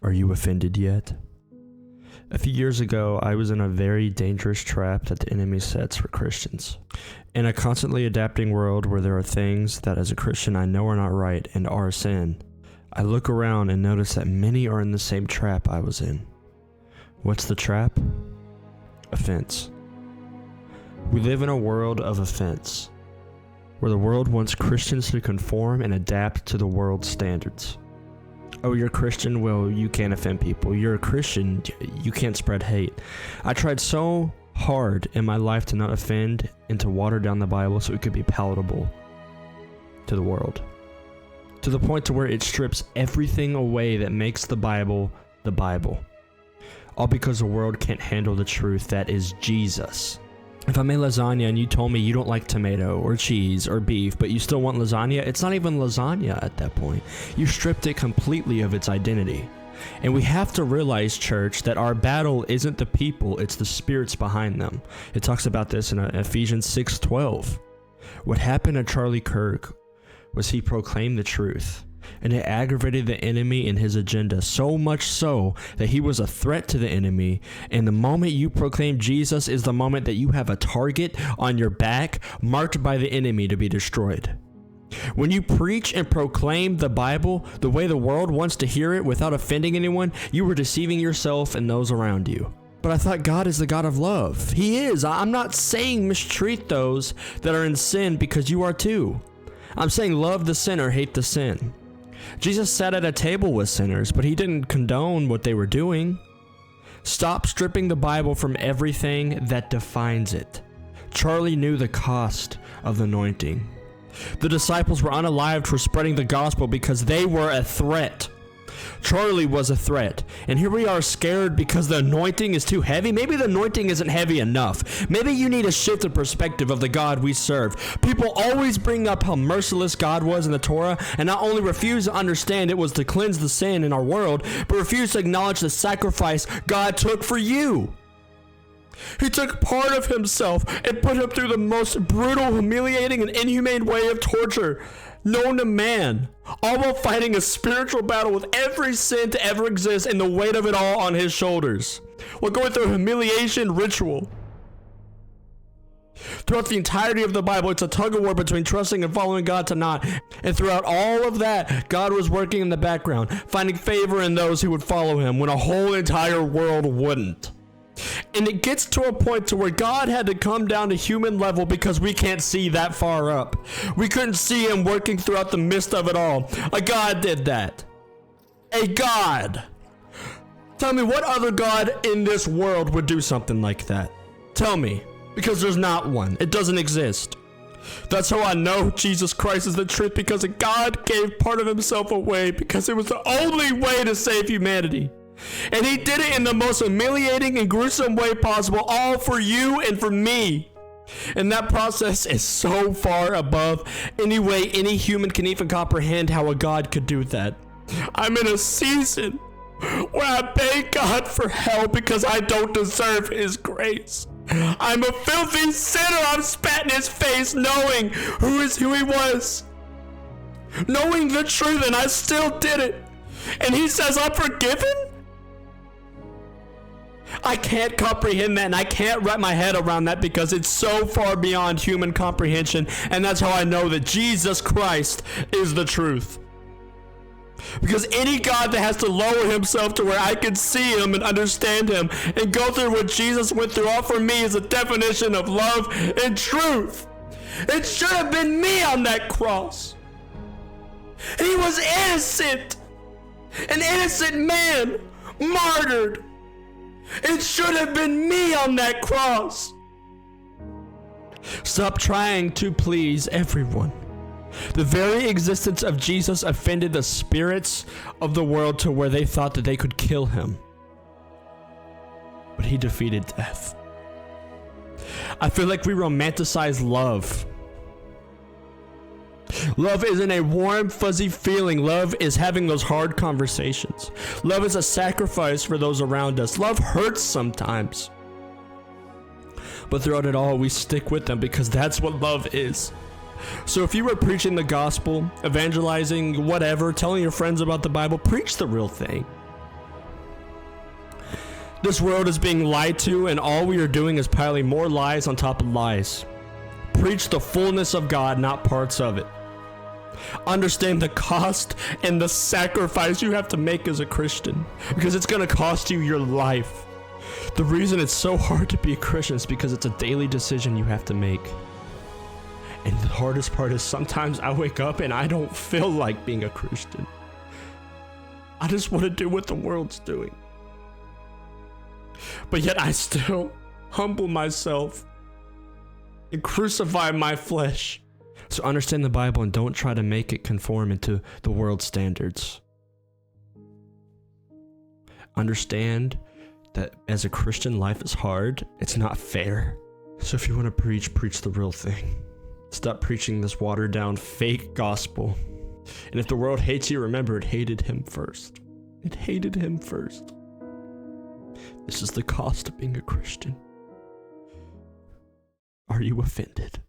Are you offended yet? A few years ago, I was in a very dangerous trap that the enemy sets for Christians. In a constantly adapting world where there are things that as a Christian I know are not right and are sin, I look around and notice that many are in the same trap I was in. What's the trap? Offense. We live in a world of offense, where the world wants Christians to conform and adapt to the world's standards. Oh, you're a Christian? Well, you can't offend people. You're a Christian? You can't spread hate. I tried so hard in my life to not offend and to water down the Bible so it could be palatable to the world. To the point to where it strips everything away that makes the Bible the Bible. All because the world can't handle the truth that is Jesus. If I made lasagna and you told me you don't like tomato or cheese or beef, but you still want lasagna, it's not even lasagna at that point. You stripped it completely of its identity. And we have to realize, church, that our battle isn't the people, it's the spirits behind them. It talks about this in Ephesians 6:12. What happened to Charlie Kirk was he proclaimed the truth. And it aggravated the enemy in his agenda, so much so that he was a threat to the enemy. And the moment you proclaim Jesus is the moment that you have a target on your back marked by the enemy to be destroyed. When you preach and proclaim the Bible the way the world wants to hear it without offending anyone, you are deceiving yourself and those around you. But I thought God is the God of love. He is. I'm not saying mistreat those that are in sin, because you are too. I'm saying love the sinner, hate the sin. Jesus sat at a table with sinners, but he didn't condone what they were doing. Stop stripping the Bible from everything that defines it. Charlie knew the cost of the anointing. The disciples were unalived for spreading the gospel because they were a threat. Charlie was a threat, and here we are scared because the anointing is too heavy. Maybe the anointing isn't heavy enough. Maybe you need a shift in perspective of the God we serve. People always bring up how merciless God was in the Torah, and not only refuse to understand it was to cleanse the sin in our world, but refuse to acknowledge the sacrifice God took for you. He took part of himself and put him through the most brutal, humiliating, and inhumane way of torture known to man, all while fighting a spiritual battle with every sin to ever exist and the weight of it all on his shoulders, while going through a humiliation ritual. Throughout the entirety of the Bible, it's a tug-of-war between trusting and following God to not. And throughout all of that, God was working in the background, finding favor in those who would follow him when a whole entire world wouldn't. And it gets to a point to where God had to come down to human level because we can't see that far up. We couldn't see him working throughout the midst of it all. A God did that. A God. Tell me what other God in this world would do something like that. Tell me. Because there's not one. It doesn't exist. That's how I know Jesus Christ is the truth, because God gave part of himself away because it was the only way to save humanity. And he did it in the most humiliating and gruesome way possible, all for you and for me. And that process is so far above any way any human can even comprehend how a God could do that. I'm in a season where I beg God for help because I don't deserve his grace. I'm a filthy sinner. I'm spat in his face knowing who he was. Knowing the truth, and I still did it. And he says I'm forgiven? I can't comprehend that, and I can't wrap my head around that because it's so far beyond human comprehension, and that's how I know that Jesus Christ is the truth. Because any God that has to lower himself to where I can see him and understand him and go through what Jesus went through, all for me is a definition of love and truth. It should have been me on that cross. He was innocent. An innocent man martyred. It should have been me on that cross. Stop trying to please everyone. The very existence of Jesus offended the spirits of the world to where they thought that they could kill him. But he defeated death. I feel like we romanticize love. Love isn't a warm, fuzzy feeling. Love is having those hard conversations. Love is a sacrifice for those around us. Love hurts sometimes. But throughout it all, we stick with them because that's what love is. So if you were preaching the gospel, evangelizing, whatever, telling your friends about the Bible, preach the real thing. This world is being lied to, and all we are doing is piling more lies on top of lies. Preach the fullness of God, not parts of it. Understand the cost and the sacrifice you have to make as a Christian, because it's going to cost you your life. The reason it's so hard to be a Christian is because it's a daily decision you have to make. And the hardest part is sometimes I wake up and I don't feel like being a Christian. I just want to do what the world's doing. But yet I still humble myself and crucify my flesh. So understand the Bible and don't try to make it conform into the world's standards. Understand that as a Christian, life is hard. It's not fair. So if you want to preach the real thing. Stop preaching this watered down fake gospel. And if the world hates you, remember it hated him first. It hated him first. This is the cost of being a Christian. Are you offended?